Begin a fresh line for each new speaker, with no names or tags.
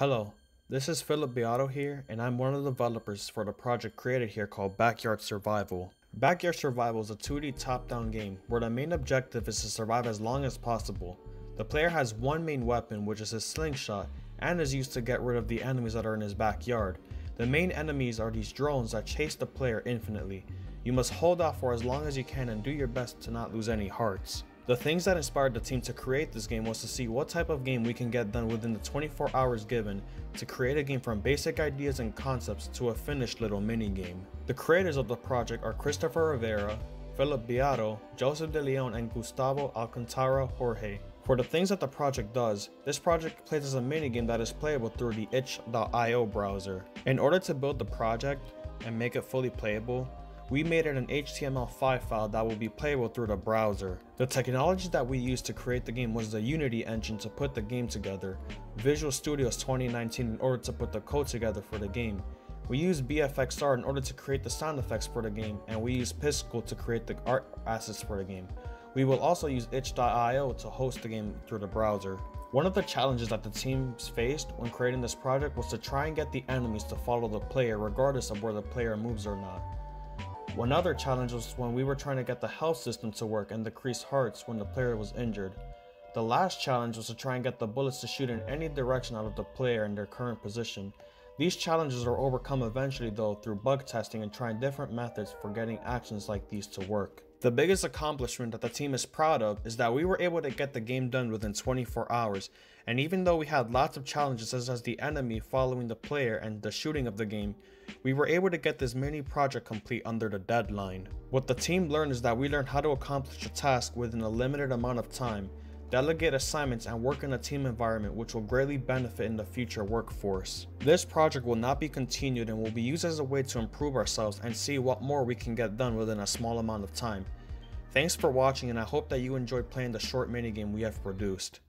Hello, this is Philip Beato here, and I'm one of the developers for the project created here called Backyard Survival. Backyard Survival is a 2D top-down game where the main objective is to survive as long as possible. The player has one main weapon, which is his slingshot, and is used to get rid of the enemies that are in his backyard. The main enemies are these drones that chase the player infinitely. You must hold off for as long as you can and do your best to not lose any hearts. The things that inspired the team to create this game was to see what type of game we can get done within the 24 hours given to create a game from basic ideas and concepts to a finished little mini game. The creators of the project are Christopher Rivera, Philip Beato, Joseph De Leon, and Gustavo Alcantara Jorge. For the things that the project does, this project plays as a minigame that is playable through the itch.io browser. In order to build the project and make it fully playable, we made it an HTML5 file that will be playable through the browser. The technology that we used to create the game was the Unity engine to put the game together, Visual Studios 2019 in order to put the code together for the game. We used BFXR in order to create the sound effects for the game, and we used Piskel to create the art assets for the game. We will also use itch.io to host the game through the browser. One of the challenges that the teams faced when creating this project was to try and get the enemies to follow the player regardless of where the player moves or not. One other challenge was when we were trying to get the health system to work and decrease hearts when the player was injured. The last challenge was to try and get the bullets to shoot in any direction out of the player in their current position. These challenges are overcome eventually though through bug testing and trying different methods for getting actions like these to work. The biggest accomplishment that the team is proud of is that we were able to get the game done within 24 hours, and even though we had lots of challenges such as the enemy following the player and the shooting of the game, we were able to get this mini project complete under the deadline. What the team learned is that we learned how to accomplish a task within a limited amount of time, delegate assignments, and work in a team environment which will greatly benefit in the future workforce. This project will not be continued and will be used as a way to improve ourselves and see what more we can get done within a small amount of time. Thanks for watching, and I hope that you enjoyed playing the short minigame we have produced.